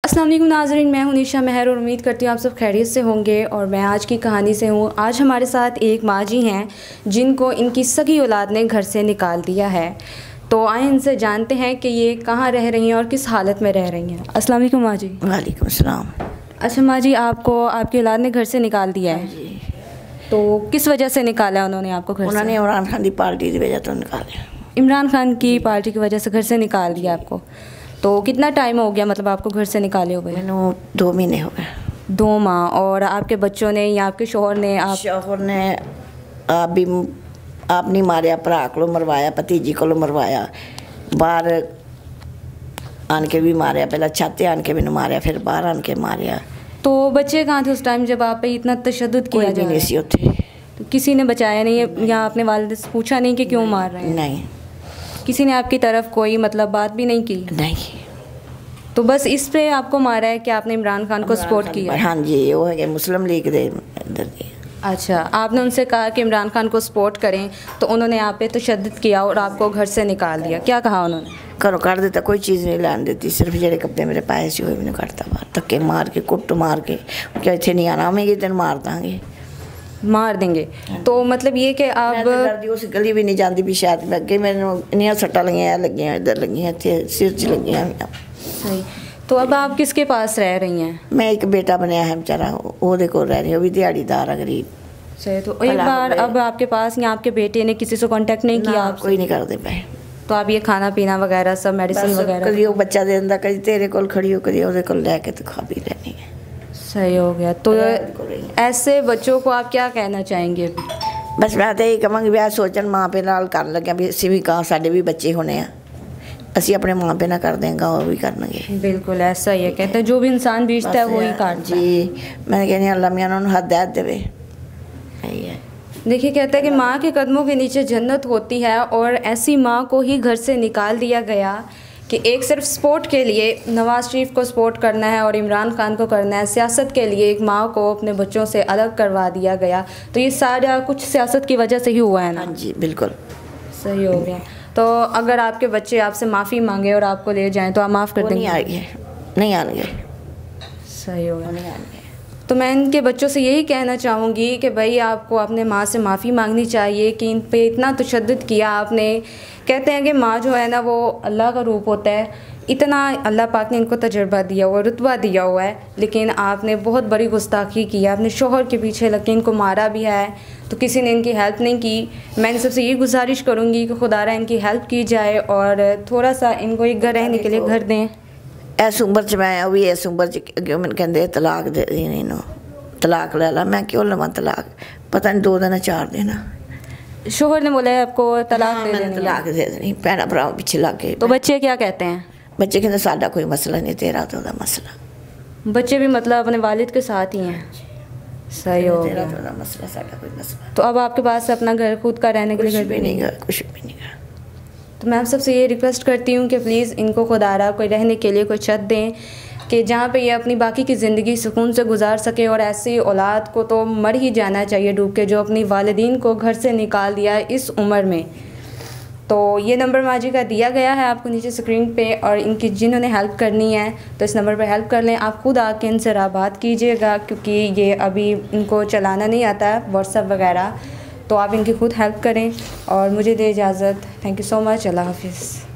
अस्सलाम वालेकुम नाज़रीन, मैं हूं निशा महर और उम्मीद करती हूँ आप सब खैरियत से होंगे। और मैं आज की कहानी से हूँ। आज हमारे साथ एक माँ जी हैं जिनको इनकी सगी औलाद ने घर से निकाल दिया है। तो आए इनसे जानते हैं कि ये कहाँ रह रही हैं और किस हालत में रह रही हैं। अस्सलाम वालेकुम माँ जी। वालेकुम अस्सलाम। अच्छा माँ जी, आपको आपकी औलाद ने घर से निकाल दिया है जी। तो किस वजह से निकाला उन्होंने आपको घर से? उन्होंने इमरान खान की पार्टी की वजह तो निकाले। इमरान खान की पार्टी की वजह से घर से निकाल दिया आपको। तो कितना टाइम हो गया मतलब आपको घर से निकाले हुए? मैंने 2 महीने हो गए। 2 माह। और आपके बच्चों ने या आपके शोहर ने आप नहीं मारिया, भरा को मरवाया, भतीजी को मरवाया, बाहर आन के भी मारिया, पहले छाते आन के मैंने मारिया, फिर बाहर आन के मारिया। तो बच्चे कहाँ थे उस टाइम जब आप पे इतना तशद्दुद किया जा रहा है? थे। तो किसी ने बचाया नहीं या आपने वालिद से पूछा नहीं कि क्यों मार रहे हैं? नहीं। किसी ने आपकी तरफ कोई मतलब बात भी नहीं की? नहीं। तो बस इस पे आपको मारा है कि आपने इमरान खान को सपोर्ट किया? हाँ जी, वो है मुस्लिम लीग दे इधर के। अच्छा, आपने उनसे कहा कि इमरान खान को सपोर्ट करें तो उन्होंने आप पे तशद्दुद किया और आपको घर से निकाल दिया। क्या कहा उन्होंने? घरों कर देता, कोई चीज़ नहीं लाने देती, सिर्फ जेडे कपड़े मेरे पाए से मैंने कटता बाहर, धक्के मार के, कुट मार के, क्या इतने नहीं आना, हमें ये दिन मार देंगे, मार देंगे। तो मतलब ये कि आप उस गली भी नहीं जाती भी, शायद मैं अगे मैंने इन्नियां सट्टा लगियां, इधर लगियां, सिर च लगियां। सही। तो अब आप किसके पास रह रही हैं? मैं एक बेटा बनया है बेचारा, ओदे कोल रह रही, वो भी दिहाड़ीदार है, गरीब। सही। तो एक बार अब आपके पास या आपके बेटे ने किसी से कांटेक्ट नहीं किया? आप कोई नहीं करते पे। तो आप ये खाना पीना वगैरह सब मेडिसिन वगैरह? कभी वो बच्चा दे दिंदा, कभी तेरे कोल खड़ी हो, कभी ओदे कोल लेके तो खा पी लेनी है। सही हो गया। तो ऐसे बच्चों को आप क्या कहना चाहेंगे? बस मैं तो यही कहूँगी भी सोचन माँ पे नाल कर लगे भी असी भी कहाँ साढ़े भी बच्चे होने हैं, असी अपने माँ पे ना कर देंगे वो भी करनगे। बिल्कुल ऐसा ही है, कहते हैं जो भी इंसान बीजता है वही काटता है। जी, मैं कहनी अल्लाह मियां उन्होंने हदायत देवे। देखिए, कहते हैं कि माँ के कदमों के नीचे जन्नत होती है और ऐसी माँ को ही घर से निकाल दिया गया कि एक सिर्फ सपोर्ट के लिए नवाज़ शरीफ को सपोर्ट करना है और इमरान खान को करना है, सियासत के लिए एक माँ को अपने बच्चों से अलग करवा दिया गया। तो ये सारा कुछ सियासत की वजह से ही हुआ है ना? हाँ जी, बिल्कुल सही हो गया। तो अगर आपके बच्चे आपसे माफ़ी मांगे और आपको ले जाएं तो आप माफ़ कर देंगे? नहीं आएंगे। सही हो गया, नहीं आएंगे। तो मैं इनके बच्चों से यही कहना चाहूँगी कि भाई आपको अपने माँ से माफ़ी मांगनी चाहिए कि इन पे इतना तशद्दुद किया आपने। कहते हैं कि माँ जो है ना वो अल्लाह का रूप होता है, इतना अल्लाह पाक ने इनको तजर्बा दिया हुआ, रुतबा दिया हुआ है, लेकिन आपने बहुत बड़ी गुस्ताखी की। आपने शोहर के पीछे लग के इनको मारा भी है, तो किसी ने इनकी हेल्प नहीं की। मैंने सबसे ये गुजारिश करूँगी कि खुदारा इनकी हेल्प की जाए और थोड़ा सा इनको एक घर रहने के लिए घर दें। इस उम्र च मैं भी इस उम्र च मैंने कहते तलाक दे देनी, तलाक ले ला। मैं क्यों लवां तलाक? पता नहीं 2 दिन 4 दिन। शोहर ने बोला है आपको तलाक दे देनी? तलाक दे देनी, भैन भरा पिछे लग गए। तो बच्चे क्या कहते हैं? बच्चे कहते साडा कोई मसला नहीं, तेरा तो ओदा मसला। बच्चे भी मतलब अपने वालिद के साथ ही हैं? सही हो गया। तेरा मसला, साडा कोई मसला। तो अब आपके पास अपना घर खुद का रहने के लिए घर भी नहीं है? कुछ भी नहीं है। तो मैं आप सबसे ये रिक्वेस्ट करती हूँ कि प्लीज़ इनको खुदारा कोई रहने के लिए कोई छत दें कि जहाँ पे ये अपनी बाकी की ज़िंदगी सुकून से गुजार सके। और ऐसी औलाद को तो मर ही जाना चाहिए डूब के, जो अपनी वालिदीन को घर से निकाल दिया है इस उम्र में। तो ये नंबर माँ जी का दिया गया है आपको नीचे स्क्रीन पे, और इनकी जिन्होंने हेल्प करनी है तो इस नंबर पर हेल्प कर लें। आप खुद आके इनसे राबात कीजिएगा क्योंकि ये अभी इनको चलाना नहीं आता है व्हाट्सएप वगैरह, तो आप इनकी खुद हेल्प करें। और मुझे दे इजाज़त। Thank you so much. अल्लाह हाफिज़।